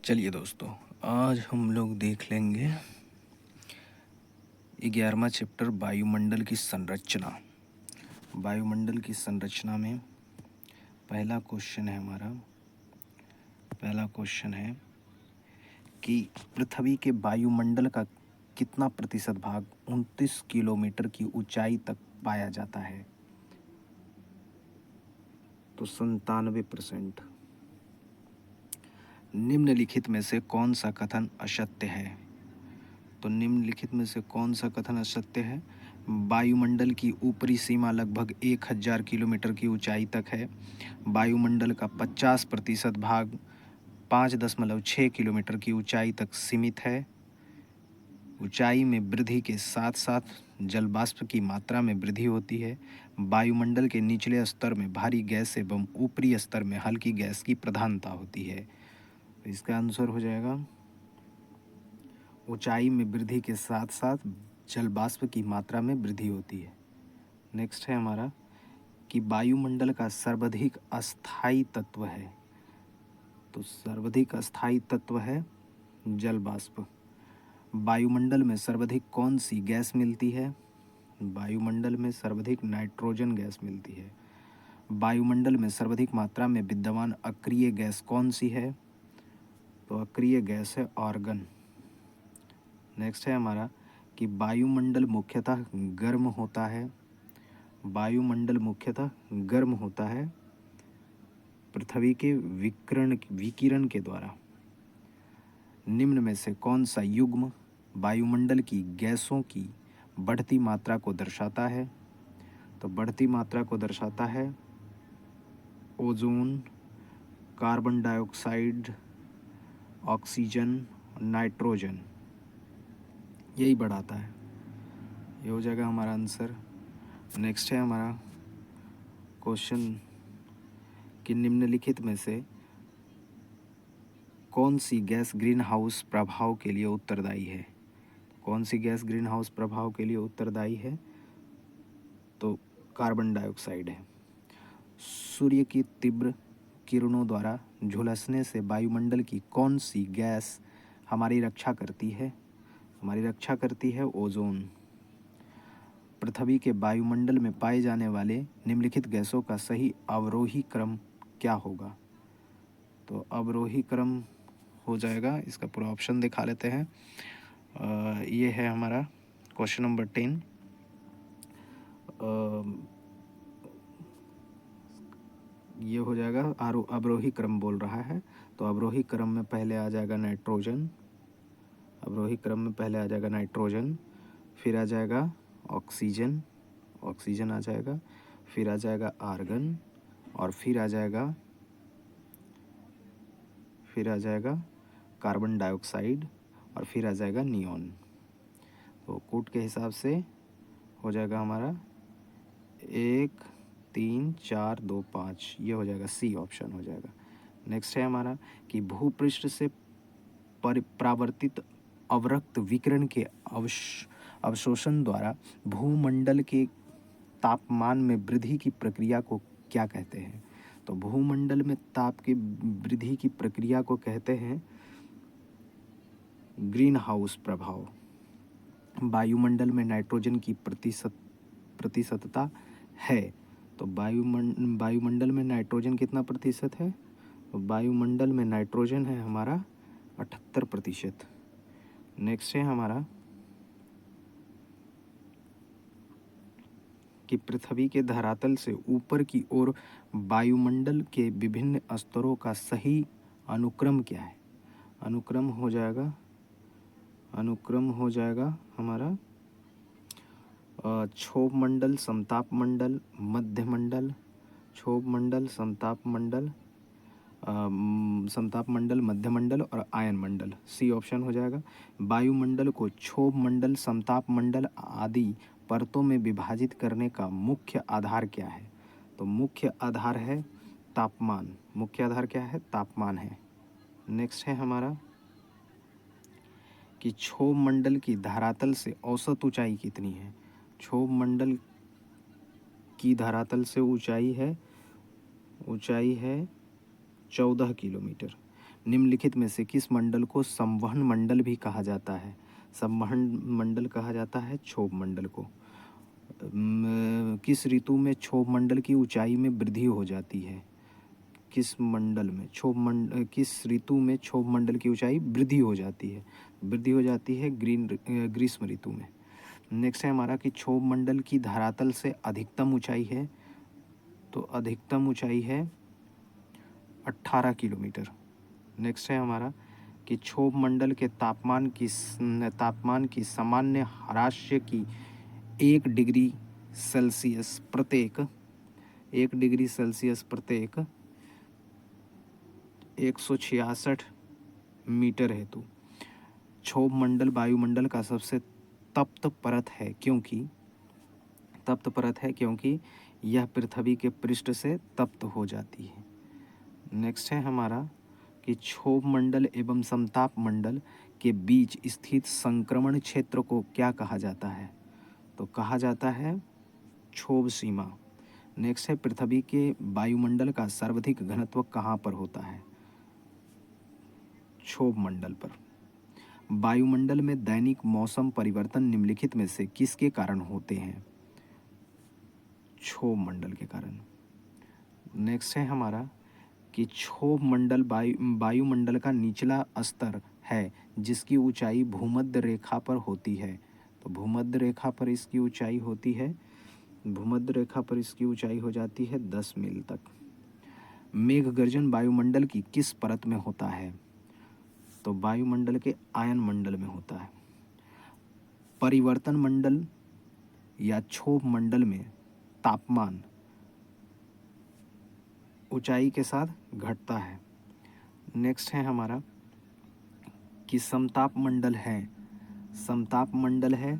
चलिए दोस्तों, आज हम लोग देख लेंगे 11वां चैप्टर वायुमंडल की संरचना। वायुमंडल की संरचना में पहला क्वेश्चन है कि पृथ्वी के वायुमंडल का कितना प्रतिशत भाग 29 किलोमीटर की ऊंचाई तक पाया जाता है? तो 97%। निम्नलिखित में से कौन सा कथन असत्य है? तो निम्नलिखित में से कौन सा कथन असत्य है? वायुमंडल की ऊपरी सीमा लगभग 1000 किलोमीटर की ऊंचाई तक है। वायुमंडल का 50% भाग 5.6 किलोमीटर की ऊंचाई तक सीमित है। ऊंचाई में वृद्धि के साथ साथ जलवाष्प की मात्रा में वृद्धि होती है। वायुमंडल के निचले स्तर में भारी गैस एवं ऊपरी स्तर में हल्की गैस की प्रधानता होती है। तो इसका आंसर हो जाएगा ऊंचाई में वृद्धि के साथ साथ जलवाष्प की मात्रा में वृद्धि होती है। नेक्स्ट है हमारा कि वायुमंडल का सर्वाधिक अस्थायी तत्व है। तो सर्वाधिक अस्थायी तत्व है जलवाष्प। वायुमंडल में सर्वाधिक कौन सी गैस मिलती है? वायुमंडल में सर्वाधिक नाइट्रोजन गैस मिलती है। वायुमंडल में सर्वाधिक मात्रा में विद्यमान अक्रिय गैस कौन सी है? तो अक्रिय गैस है आर्गन। नेक्स्ट है हमारा कि वायुमंडल मुख्यतः गर्म होता है। वायुमंडल मुख्यतः गर्म होता है पृथ्वी के विकिरण के द्वारा। निम्न में से कौन सा युग्म वायुमंडल की गैसों की बढ़ती मात्रा को दर्शाता है? तो बढ़ती मात्रा को दर्शाता है ozone, carbon dioxide, oxygen, nitrogen, यही बढ़ाता है। ये हो जाएगा हमारा आंसर। नेक्स्ट है हमारा क्वेश्चन कि निम्नलिखित में से कौन सी गैस ग्रीन हाउस प्रभाव के लिए उत्तरदायी है? कौन सी गैस ग्रीन हाउस प्रभाव के लिए उत्तरदायी है? तो कार्बन डाइऑक्साइड है। सूर्य की तीव्र किरणों द्वारा झुलसने से वायुमंडल की कौन सी गैस हमारी रक्षा करती है? हमारी रक्षा करती है ओजोन। पृथ्वी के वायुमंडल में पाए जाने वाले निम्नलिखित गैसों का सही अवरोही क्रम क्या होगा? तो अवरोही क्रम हो जाएगा, इसका पूरा ऑप्शन दिखा लेते हैं। ये है हमारा क्वेश्चन नंबर 10। ये हो जाएगा अवरोही क्रम बोल रहा है। तो अवरोही क्रम में पहले आ जाएगा नाइट्रोजन। अवरोही क्रम में पहले आ जाएगा नाइट्रोजन, फिर आ जाएगा ऑक्सीजन, ऑक्सीजन आ जाएगा, फिर आ जाएगा आर्गन, और फिर आ जाएगा कार्बन डाइऑक्साइड, और फिर आ जाएगा नियॉन। तो कोड के हिसाब से हो जाएगा हमारा 1 3 4 2 5, ये हो जाएगा सी ऑप्शन हो जाएगा। नेक्स्ट है हमारा कि भूपृष्ठ से परावर्तित अवरक्त विकिरण के अवशोषण द्वारा भूमंडल के तापमान में वृद्धि की प्रक्रिया को क्या कहते हैं? तो भूमंडल में ताप की वृद्धि की प्रक्रिया को कहते हैं ग्रीन हाउस प्रभाव। वायुमंडल में नाइट्रोजन की प्रतिशतता है। तो वायुमंडल में नाइट्रोजन कितना प्रतिशत है? तो वायुमंडल में नाइट्रोजन है हमारा 78%। नेक्स्ट है हमारा कि पृथ्वी के धरातल से ऊपर की ओर वायुमंडल के विभिन्न स्तरों का सही अनुक्रम क्या है? अनुक्रम हो जाएगा हमारा क्षोभ मंडल, समताप मंडल, मध्य मंडल, क्षोभ मंडल, समताप मंडल, मध्य मंडल और आयन मंडल। सी ऑप्शन हो जाएगा। वायुमंडल को क्षोभ मंडल, समताप मंडल आदि परतों में विभाजित करने का मुख्य आधार क्या है? तो मुख्य आधार है तापमान। मुख्य आधार क्या है? तापमान है। नेक्स्ट है हमारा कि क्षोभ मंडल की धरातल से औसत ऊंचाई कितनी है? क्षोभ मंडल की धरातल से ऊंचाई है 14 किलोमीटर। निम्नलिखित में से किस मंडल को संवहन मंडल भी कहा जाता है? संवहन मंडल कहा जाता है क्षोभ मंडल को। किस ऋतु में क्षोभ मंडल की ऊंचाई में वृद्धि हो जाती है? किस ऋतु में क्षोभ मंडल की ऊंचाई वृद्धि हो जाती है? वृद्धि हो जाती है ग्रीष्म ऋतु में। नेक्स्ट है हमारा कि क्षोभ मंडल की धरातल से अधिकतम ऊंचाई है, तो अधिकतम ऊंचाई है 18 किलोमीटर। नेक्स्ट है हमारा कि क्षोभ मंडल के तापमान की सामान्य ह्रास की 1 डिग्री सेल्सियस प्रत्येक 166 मीटर हेतु क्षोभ मंडल वायुमंडल का सबसे तप्त परत है, क्योंकि यह पृथ्वी के पृष्ठ से तप्त हो जाती है। नेक्स्ट है हमारा कि क्षोभ मंडल एवं समताप मंडल के बीच स्थित संक्रमण क्षेत्र को क्या कहा जाता है? तो कहा जाता है क्षोभ सीमा। नेक्स्ट है पृथ्वी के वायुमंडल का सर्वाधिक घनत्व कहाँ पर होता है? क्षोभ मंडल पर। वायुमंडल में दैनिक मौसम परिवर्तन निम्नलिखित में से किसके कारण होते हैं? क्षोभ मंडल के कारण। नेक्स्ट है हमारा कि क्षोभ मंडल वायुमंडल का निचला स्तर है जिसकी ऊंचाई भूमध्य रेखा पर होती है, तो भूमध्य रेखा पर इसकी ऊंचाई हो जाती है 10 मील तक। मेघ गर्जन वायुमंडल की किस परत में होता है? तो वायुमंडल के आयन मंडल में होता है। परिवर्तन मंडल या क्षोभ मंडल में तापमान ऊंचाई के साथ घटता है। नेक्स्ट है हमारा कि समताप मंडल है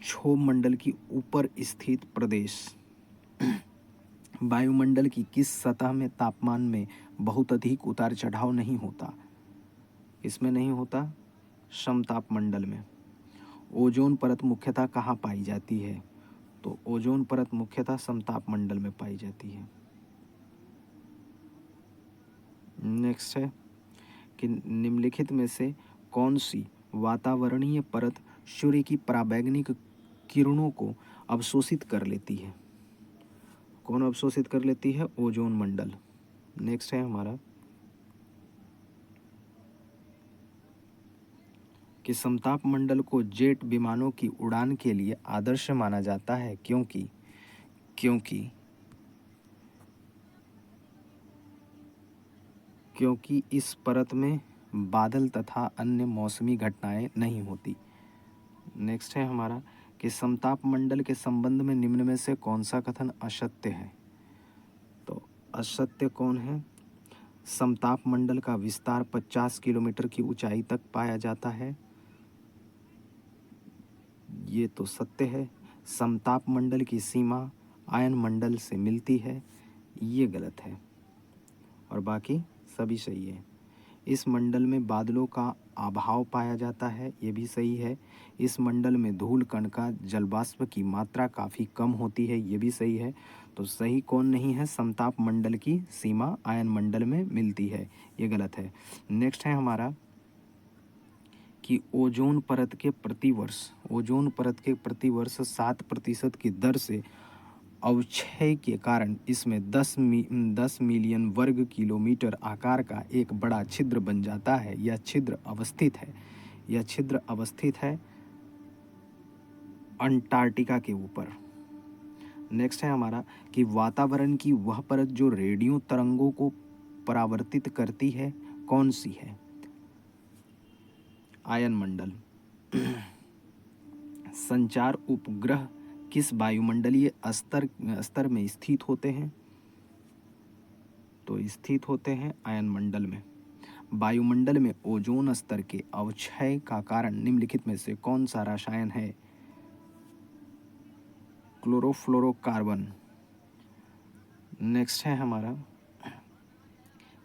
क्षोभ मंडल की ऊपर स्थित प्रदेश। वायुमंडल की किस सतह में तापमान में बहुत अधिक उतार चढ़ाव नहीं होता? इसमें नहीं होता, समताप मंडल में। ओजोन परत मुख्यतः कहाँ पाई जाती है? तो ओजोन परत मुख्यतः समताप मंडल में पाई जाती है। नेक्स्ट है कि निम्नलिखित में से कौन सी वातावरणीय परत सूर्य की पराबैंगनी किरणों को अवशोषित कर लेती है? कौन अवशोषित कर लेती है? ओजोन मंडल। नेक्स्ट है हमारा कि समताप मंडल को जेट विमानों की उड़ान के लिए आदर्श माना जाता है, क्योंकि इस परत में बादल तथा अन्य मौसमी घटनाएं नहीं होती। नेक्स्ट है हमारा कि समताप मंडल के संबंध में निम्न में से कौन सा कथन असत्य है? तो असत्य कौन है? समताप मंडल का विस्तार 50 किलोमीटर की ऊंचाई तक पाया जाता है, ये तो सत्य है। समताप मंडल की सीमा आयन मंडल से मिलती है, ये गलत है, और बाकी सभी सही है। इस मंडल में बादलों का अभाव पाया जाता है, ये भी सही है। इस मंडल में धूल कण का जलवाष्प की मात्रा काफ़ी कम होती है, ये भी सही है। तो सही कौन नहीं है? समताप मंडल की सीमा आयन मंडल में मिलती है, ये गलत है। नेक्स्ट है हमारा कि ओजोन परत के प्रतिवर्ष 7% की दर से अवक्षय के कारण इसमें 10 मिलियन वर्ग किलोमीटर आकार का एक बड़ा छिद्र बन जाता है। यह छिद्र अवस्थित है अंटार्कटिका के ऊपर। नेक्स्ट है हमारा कि वातावरण की वह परत जो रेडियो तरंगों को परावर्तित करती है, कौन सी है? आयन मंडल। संचार उपग्रह किस वायुमंडलीय स्तर में स्थित होते हैं? तो स्थित होते हैं आयन मंडल में। वायुमंडल में ओजोन स्तर के अवक्षय का कारण निम्नलिखित में से कौन सा रसायन है? क्लोरोफ्लोरोकार्बन। नेक्स्ट है हमारा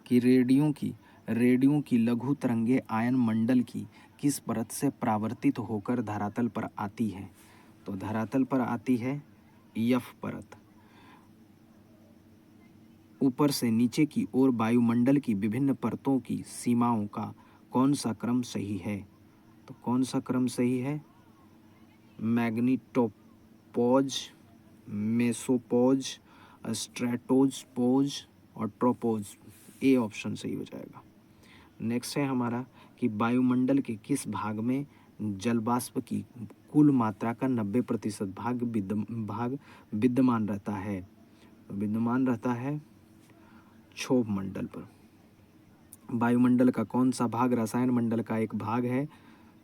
कि रेडियो की लघु तरंगे आयन मंडल की किस परत से परावर्तित होकर धरातल पर आती है? तो धरातल पर आती है एफ परत। ऊपर से नीचे की ओर वायुमंडल की विभिन्न परतों की सीमाओं का कौन सा क्रम सही है? तो कौन सा क्रम सही है? मैग्नीटोपॉज, मेसोपॉज, स्ट्रेटोजपोज और ट्रोपोज। ए ऑप्शन सही हो जाएगा। नेक्स्ट है हमारा कि वायुमंडल के किस भाग में जलवाष्प की कुल मात्रा का 90% भाग विद्यमान रहता है? तो विद्यमान रहता है क्षोभ मंडल पर। वायुमंडल का कौन सा भाग रसायन मंडल का एक भाग है?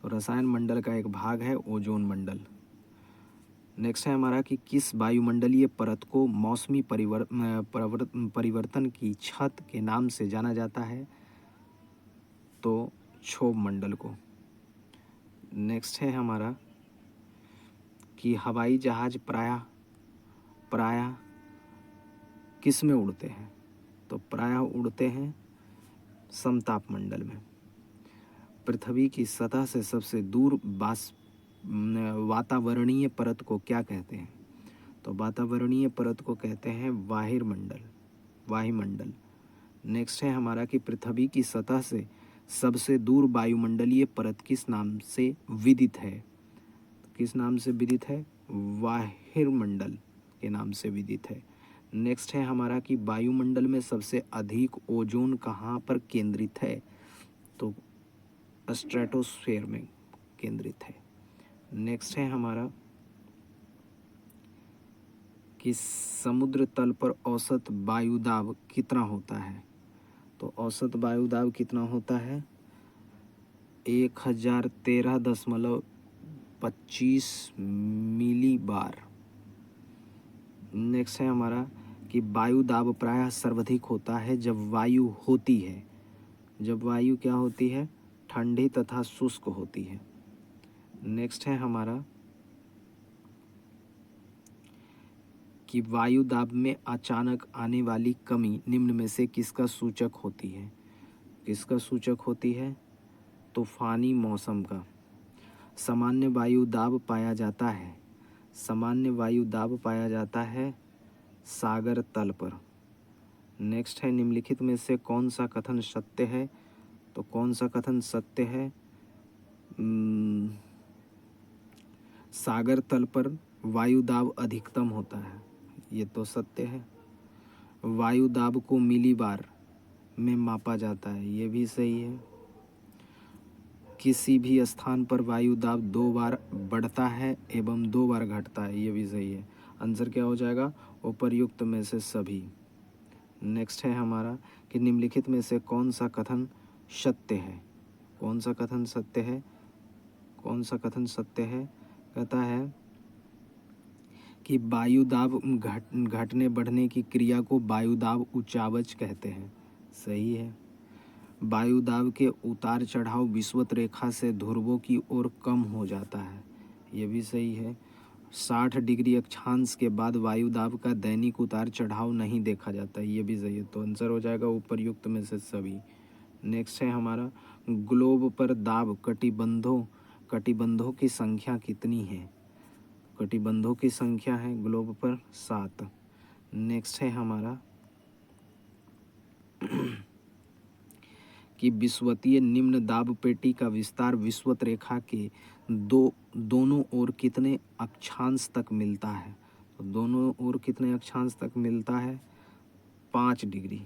तो रसायन मंडल का एक भाग है ओजोन मंडल। नेक्स्ट है हमारा कि किस वायुमंडलीय परत को मौसमी परिवर्तन की छत के नाम से जाना जाता है? तो क्षोभ मंडल को। नेक्स्ट है हमारा कि हवाई जहाज प्रायः किस में उड़ते हैं? तो प्रायः उड़ते हैं समताप मंडल में। पृथ्वी की सतह से सबसे दूर वातावरणीय परत को क्या कहते हैं? तो वातावरणीय परत को कहते हैं वायुमंडल। नेक्स्ट है हमारा कि पृथ्वी की सतह से सबसे दूर वायुमंडलीय परत किस नाम से विदित है? किस नाम से विदित है? वायुमंडल के नाम से विदित है। नेक्स्ट है हमारा कि वायुमंडल में सबसे अधिक ओजोन कहाँ पर केंद्रित है? तो स्ट्रेटोस्फेयर में केंद्रित है। नेक्स्ट है हमारा कि समुद्र तल पर औसत वायुदाब कितना होता है? तो औसत वायुदाब कितना होता है? 1013.25 मिली बार। नेक्स्ट है हमारा कि वायु दाब प्रायः सर्वाधिक होता है जब वायु होती है। जब वायु क्या होती है? ठंडी तथा शुष्क होती है। नेक्स्ट है हमारा कि वायु दाब में अचानक आने वाली कमी निम्न में से किसका सूचक होती है? किसका सूचक होती है? तूफानी मौसम का। सामान्य वायु दाब पाया जाता है। सामान्य वायु दाब पाया जाता है सागर तल पर। नेक्स्ट है निम्नलिखित में से कौन सा कथन सत्य है? तो कौन सा कथन सत्य है? सागर तल पर वायु दाब अधिकतम होता है, ये तो सत्य है। वायु दाब को मिलीबार में मापा जाता है, ये भी सही है। किसी भी स्थान पर वायु दाब 2 बार बढ़ता है एवं 2 बार घटता है, ये भी सही है। आंसर क्या हो जाएगा? उपर्युक्त में से सभी। नेक्स्ट है हमारा कि निम्नलिखित में से कौन सा कथन सत्य है? कौन सा कथन सत्य है? कौन सा कथन सत्य है? कहता है कि वायु दाब घटने बढ़ने की क्रिया को वायु दाब उचावच कहते हैं, सही है। वायु दाब के उतार चढ़ाव विषुवत रेखा से ध्रुवों की ओर कम हो जाता है, ये भी सही है। 60 डिग्री अक्षांश के बाद वायु दाब का दैनिक उतार चढ़ाव नहीं देखा जाता, ये भी सही है। तो आंसर हो जाएगा उपर्युक्त में से सभी। नेक्स्ट है हमारा ग्लोब पर दाब कटिबंधों की संख्या कितनी है? कटिबंधों की संख्या है ग्लोब पर 7। नेक्स्ट है हमारा कि विषुवतीय निम्न दाब पेटी का विस्तार विषुवत रेखा के दोनों ओर कितने अक्षांश तक मिलता है? तो दोनों ओर कितने अक्षांश तक मिलता है? 5 डिग्री।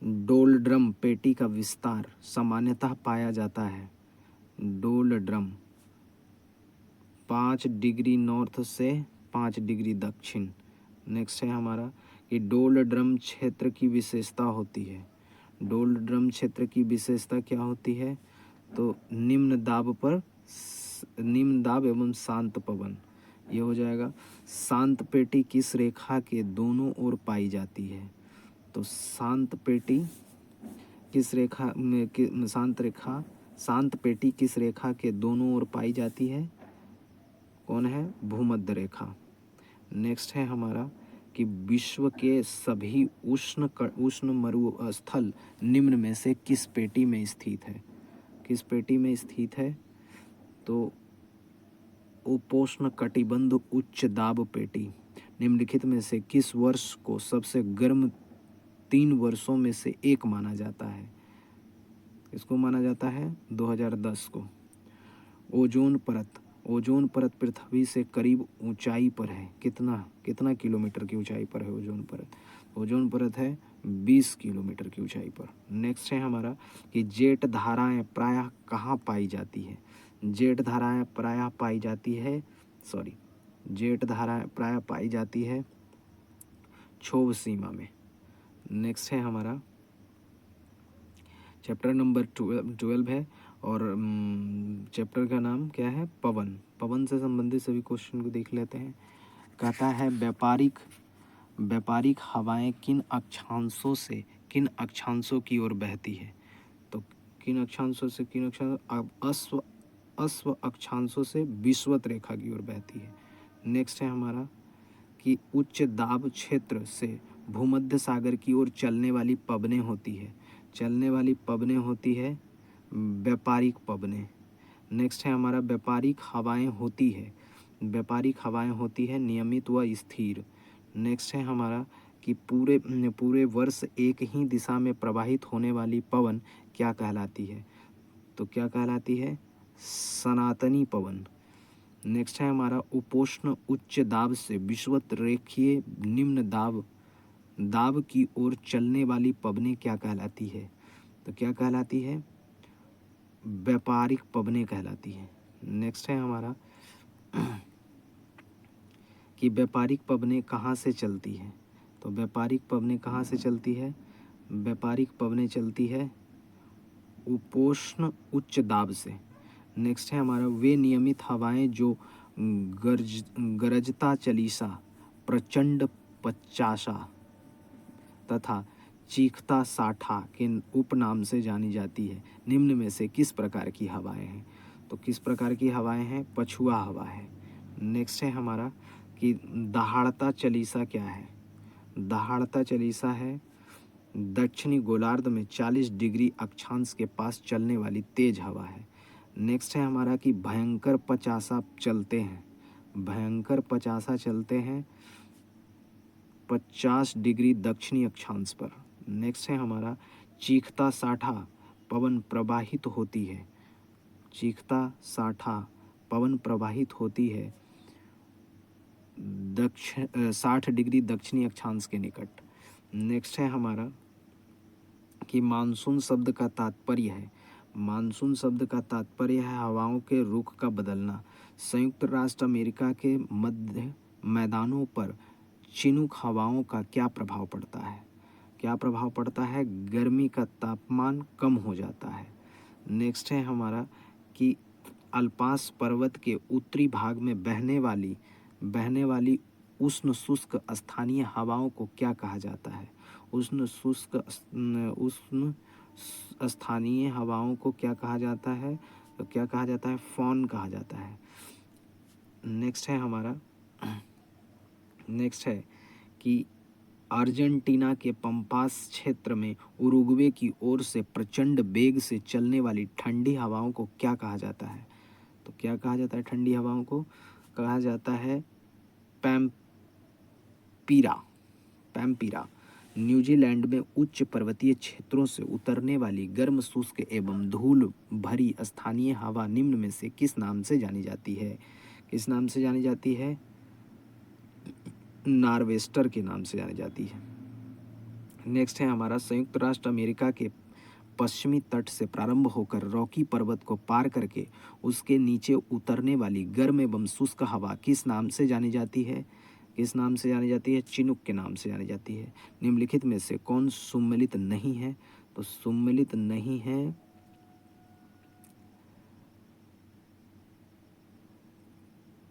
डोलड्रम पेटी का विस्तार सामान्यतः पाया जाता है। डोलड्रम 5 डिग्री नॉर्थ से 5 डिग्री दक्षिण। नेक्स्ट है हमारा कि डोलड्रम क्षेत्र की विशेषता होती है। डोलड्रम क्षेत्र की विशेषता क्या होती है? तो निम्न दाब एवं शांत पवन, ये हो जाएगा। शांत पेटी किस रेखा के दोनों ओर पाई जाती है? तो शांत पेटी किस रेखा में शांत पेटी किस रेखा के दोनों ओर पाई जाती है? कौन है? भूमध्य रेखा। नेक्स्ट है हमारा कि विश्व के सभी उष्ण मरुस्थल निम्न में से किस पेटी में स्थित है? किस पेटी में स्थित है? तो उपोष्ण कटिबंध उच्च दाब पेटी। निम्नलिखित में से किस वर्ष को सबसे गर्म 3 वर्षों में से एक माना जाता है। इसको माना जाता है 2010 को। ओजोन परत पृथ्वी से करीब ऊंचाई पर है। कितना किलोमीटर की ऊंचाई पर है ओजोन परत? ओजोन परत है 20 किलोमीटर की ऊंचाई पर। नेक्स्ट है हमारा कि जेट धाराएं प्रायः कहाँ पाई जाती है? जेट धाराएं प्रायः पाई जाती है क्षोभ सीमा में। नेक्स्ट है हमारा चैप्टर नंबर 12 है और चैप्टर का नाम क्या है? पवन से संबंधित सभी क्वेश्चन को देख लेते हैं। कहता है व्यापारिक हवाएं किन अक्षांशों की ओर बहती है? तो किन अक्षांशों से अस्व अक्षांशों से विषुवत रेखा की ओर बहती है। नेक्स्ट है हमारा कि उच्च दाब क्षेत्र से भूमध्य सागर की ओर चलने वाली पवनें होती है व्यापारिक पवनें। नेक्स्ट है हमारा व्यापारिक हवाएं होती है नियमित व स्थिर। नेक्स्ट है हमारा कि पूरे वर्ष एक ही दिशा में प्रवाहित होने वाली पवन क्या कहलाती है? तो क्या कहलाती है? सनातनी पवन। नेक्स्ट है हमारा उपोष्ण उच्च दाब से विषुवत रेखीय निम्न दाब की ओर चलने वाली पवनें क्या कहलाती है? तो क्या कहलाती है? व्यापारिक पवनें कहलाती है। नेक्स्ट है हमारा कि व्यापारिक पवनें कहाँ से चलती है? तो व्यापारिक पवनें कहाँ से चलती है? व्यापारिक पवनें चलती है उपोष्ण उच्च दाब से। नेक्स्ट है हमारा वे नियमित हवाएं जो गरजता चालीसा, प्रचंड 50 तथा चीखता 60 के उपनाम से जानी जाती है। निम्न में से किस प्रकार की हवाएं हैं? तो किस प्रकार की हवाएं हैं? पछुआ हवा है। नेक्स्ट है हमारा कि दहाड़ता चालीसा क्या है? दहाड़ता चालीसा है दक्षिणी गोलार्ध में 40 डिग्री अक्षांश के पास चलने वाली तेज हवा है। नेक्स्ट है हमारा कि भयंकर 50 चलते हैं 50 डिग्री दक्षिणी अक्षांश पर। नेक्स्ट है हमारा चीखता 60 पवन प्रवाहित होती है 60 डिग्री दक्षिणी अक्षांश के निकट। नेक्स्ट है हमारा कि मानसून शब्द का तात्पर्य है हवाओं के रुख का बदलना। संयुक्त राष्ट्र अमेरिका के मध्य मैदानों पर चिनूक हवाओं का क्या प्रभाव पड़ता है? गर्मी का तापमान कम हो जाता है। नेक्स्ट है हमारा कि अल्पास पर्वत के उत्तरी भाग में बहने वाली उष्ण शुष्क स्थानीय हवाओं को क्या कहा जाता है? उष्ण स्थानीय हवाओं को क्या कहा जाता है? तो क्या कहा जाता है? फॉन कहा जाता है। नेक्स्ट है कि अर्जेंटीना के पंपास क्षेत्र में उरुग्वे की ओर से प्रचंड वेग से चलने वाली ठंडी हवाओं को क्या कहा जाता है? तो क्या कहा जाता है? ठंडी हवाओं को कहा जाता है पैम्पीरा। न्यूजीलैंड में उच्च पर्वतीय क्षेत्रों से उतरने वाली गर्म शुष्क एवं धूल भरी स्थानीय हवा निम्न में से किस नाम से जानी जाती है? नार्वेस्टर के नाम से जानी जाती है। नेक्स्ट है हमारा संयुक्त राष्ट्र अमेरिका के पश्चिमी तट से प्रारंभ होकर रॉकी पर्वत को पार करके उसके नीचे उतरने वाली गर्म एवं शुष्क हवा किस नाम से जानी जाती है? चिनूक के नाम से जानी जाती है। निम्नलिखित में से कौन सुम्मिलित नहीं है? तो सुम्मिलित नहीं है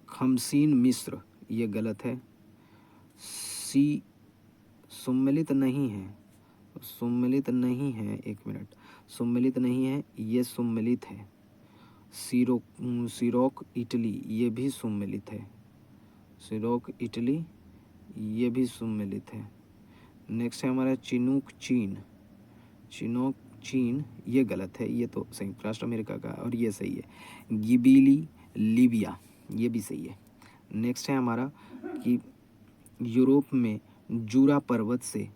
खमसीन मिस्र, ये गलत है। सुम्मिलित नहीं है, एक मिनट, सुम्मिलित नहीं है, ये सुम्मिलित है। सिरोक इटली, ये भी सुम्मिलित है। नेक्स्ट है हमारा चिनूक चीन, ये गलत है, ये तो संयुक्त राष्ट्र अमेरिका का, और ये सही है। गिबिली लीबिया, ये भी सही है। नेक्स्ट है हमारा कि यूरोप में जूरा पर्वत से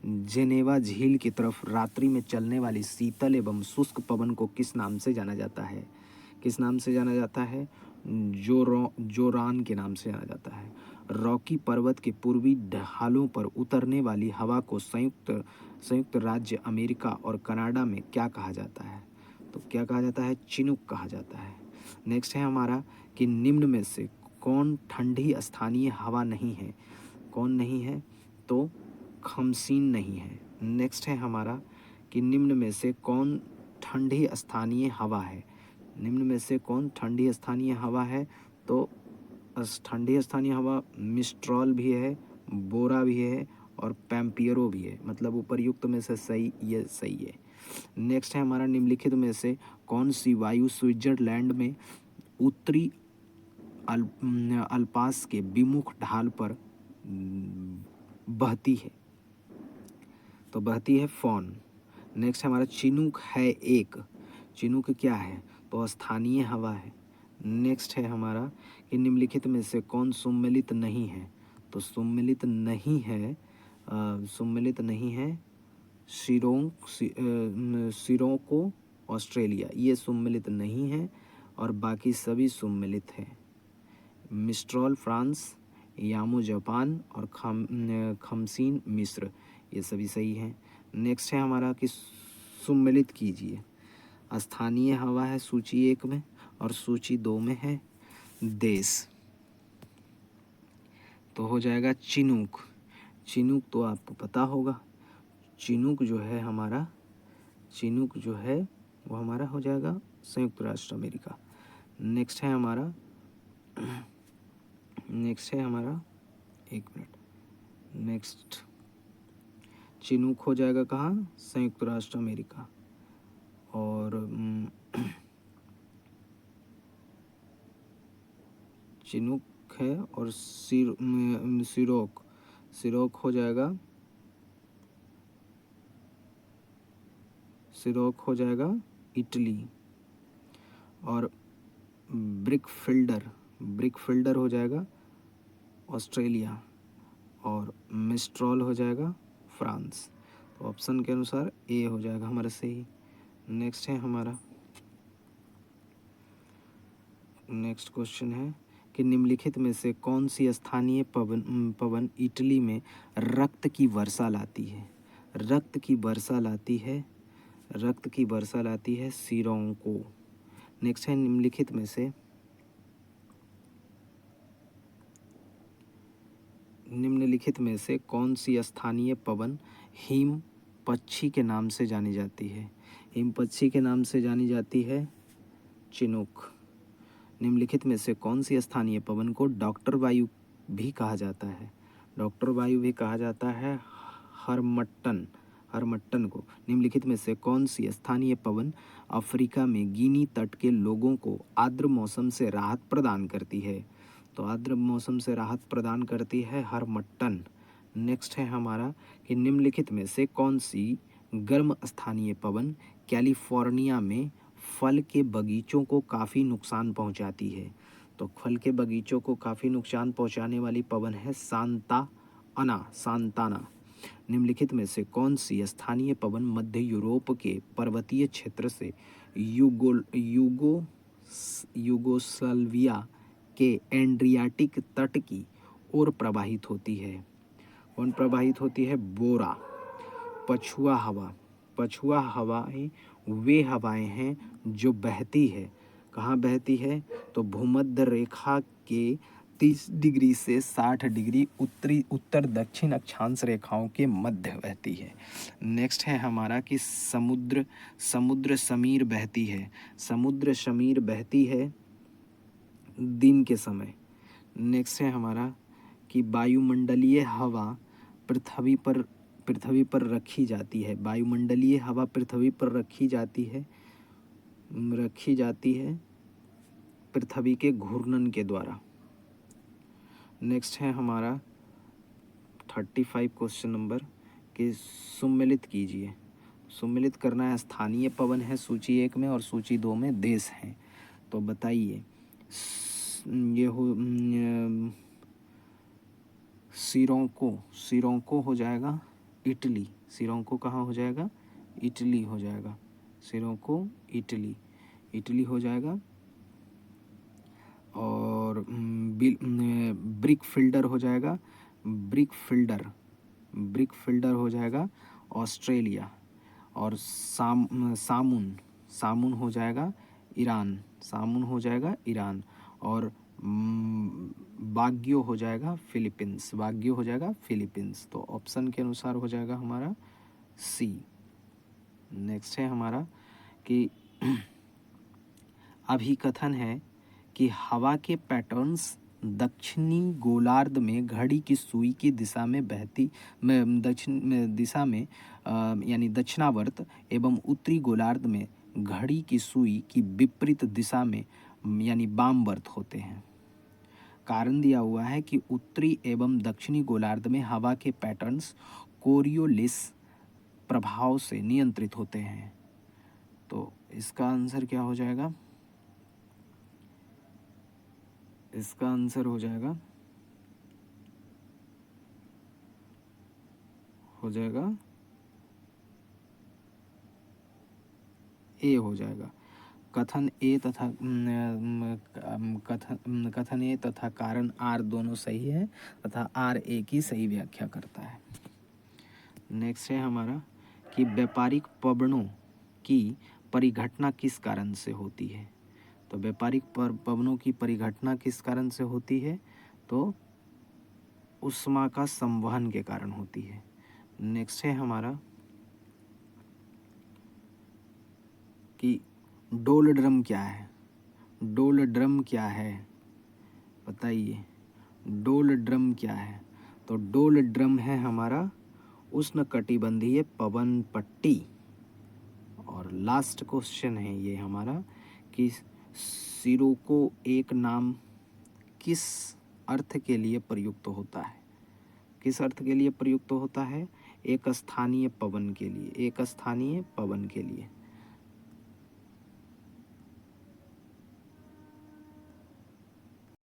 जेनेवा झील की तरफ रात्रि में चलने वाली शीतल एवं शुष्क पवन को किस नाम से जाना जाता है? किस नाम से जाना जाता है? जोरान के नाम से जाना जाता है। रॉकी पर्वत के पूर्वी ढालों पर उतरने वाली हवा को संयुक्त राज्य अमेरिका और कनाडा में क्या कहा जाता है? तो क्या कहा जाता है? चिनूक कहा जाता है। नेक्स्ट है हमारा कि निम्न में से कौन ठंडी स्थानीय हवा नहीं है? कौन नहीं है? तो खमसीन नहीं है। नेक्स्ट है हमारा कि निम्न में से कौन ठंडी स्थानीय हवा है? निम्न में से कौन ठंडी स्थानीय हवा है? तो ठंडी स्थानीय हवा मिस्ट्रॉल भी है, बोरा भी है और पैम्पियरो भी है। मतलब उपर्युक्त में से सही ये सही है। नेक्स्ट है हमारा निम्नलिखित में से कौन सी वायु स्विट्जरलैंड में उत्तरी अल्पास के विमुख ढाल पर बहती है? तो बहती है फॉन। नेक्स्ट हमारा चिनूक है एक। चिनूक क्या है? तो स्थानीय हवा है। नेक्स्ट है हमारा कि निम्नलिखित में से कौन सम्मिलित नहीं है? तो सम्मिलित नहीं है सिरोको ऑस्ट्रेलिया, ये सम्मिलित नहीं है और बाकी सभी सम्मिलित हैं। मिस्ट्रॉल फ्रांस, यामो जापान और खमसीन मिस्र, ये सभी सही हैं। नेक्स्ट है हमारा कि सम्मिलित कीजिए। स्थानीय हवा है सूची 1 में और सूची 2 में है देश। तो हो जाएगा चिनूक। चिनूक तो आपको पता होगा। चिनूक जो है हमारा, चिनूक जो है वो हमारा हो जाएगा संयुक्त राष्ट्र अमेरिका। नेक्स्ट है हमारा एक मिनट। नेक्स्ट चिनूक हो जाएगा कहाँ? संयुक्त राष्ट्र अमेरिका। और चिनूक है और सिरोक हो जाएगा, सिरोक हो जाएगा इटली। और ब्रिकफिल्डर हो जाएगा ऑस्ट्रेलिया और मिस्ट्रॉल हो जाएगा फ्रांस। तो ऑप्शन के अनुसार ए हो जाएगा हमारा सही। नेक्स्ट है हमारा नेक्स्ट क्वेश्चन है कि निम्नलिखित में से कौन सी स्थानीय पवन इटली में रक्त की वर्षा लाती है? रक्त की वर्षा लाती है सिरोंको। नेक्स्ट है निम्नलिखित में से कौन सी स्थानीय पवन हिम पक्षी के नाम से जानी जाती है? हिम पक्षी के नाम से जानी जाती है चिनूक। निम्नलिखित में से कौन सी स्थानीय पवन को डॉक्टर वायु भी कहा जाता है? डॉक्टर वायु भी कहा जाता है हरमट्टन को। निम्नलिखित में से कौन सी स्थानीय पवन अफ्रीका में गिनी तट के लोगों को आर्द्र मौसम से राहत प्रदान करती है? तो आर्द्र मौसम से राहत प्रदान करती है हरमट्टन। नेक्स्ट है हमारा कि निम्नलिखित में से कौन सी गर्म स्थानीय पवन कैलिफोर्निया में फल के बगीचों को काफ़ी नुकसान पहुंचाती है? तो फल के बगीचों को काफ़ी नुकसान पहुंचाने वाली पवन है सांताना। निम्नलिखित में से कौन सी स्थानीय पवन मध्य यूरोप के पर्वतीय क्षेत्र से यूगोस्लाविया के एड्रियाटिक तट की ओर प्रवाहित होती है? कौन प्रवाहित होती है? बोरा। पछुआ हवाएं वे हवाएं हैं जो बहती है, कहाँ बहती है? तो भूमध्य रेखा के 30 डिग्री से 60 डिग्री उत्तर दक्षिण अक्षांश रेखाओं के मध्य बहती है। नेक्स्ट है हमारा कि समुद्र समीर बहती है दिन के समय। नेक्स्ट है हमारा कि वायुमंडलीय हवा पृथ्वी पर रखी जाती है। वायुमंडलीय हवा पृथ्वी पर रखी जाती है पृथ्वी के घूर्णन के द्वारा। नेक्स्ट है हमारा 35 क्वेश्चन नंबर कि सम्मिलित कीजिए। सम्मिलित करना है। स्थानीय पवन है सूची 1 में और सूची 2 में देश हैं। तो बताइए ये हो सिरोंको हो जाएगा इटली, सिरोंको कहाँ हो जाएगा? इटली हो जाएगा, सिरोंको इटली, इटली हो जाएगा। और ब्रिक फिल्डर हो जाएगा, ब्रिक फिल्डर, ब्रिक फिल्डर हो जाएगा ऑस्ट्रेलिया। और सामुन, सामुन हो जाएगा ईरान, सामुन हो जाएगा ईरान। और बाग्यो हो जाएगा फिलीपींस, बाग्यो हो जाएगा फिलीपींस। तो ऑप्शन के अनुसार हो जाएगा हमारा सी। नेक्स्ट है हमारा कि अभिकथन है कि हवा के पैटर्न्स दक्षिणी गोलार्ध में घड़ी की सुई की दिशा में बहती में दक्षिण में दिशा में यानी दक्षिणावर्त एवं उत्तरी गोलार्ध में घड़ी की सुई की विपरीत दिशा में यानी वामवर्त होते हैं। कारण दिया हुआ है कि उत्तरी एवं दक्षिणी गोलार्ध में हवा के पैटर्न्स कोरियोलिस प्रभाव से नियंत्रित होते हैं। तो इसका आंसर क्या हो जाएगा? इसका आंसर हो जाएगा ए हो जाएगा। कथन ए तथा कथन ए तथा कारण आर दोनों सही है तथा आर ए की सही व्याख्या करता है। नेक्स्ट है हमारा कि व्यापारिक पवनों की परिघटना किस कारण से होती है? तो व्यापारिक पवनों की परिघटना किस कारण से होती है? तो उष्मा का संवहन के कारण होती है। नेक्स्ट है हमारा कि डोल ड्रम क्या है? डोल ड्रम क्या है बताइए, डोल ड्रम क्या है? तो डोल ड्रम है हमारा उष्णकटिबंधीय पवन पट्टी। और लास्ट क्वेश्चन है ये हमारा कि सिरोको एक नाम किस अर्थ के लिए प्रयुक्त होता है? किस अर्थ के लिए प्रयुक्त होता है? एक स्थानीय पवन के लिए, एक स्थानीय पवन के लिए।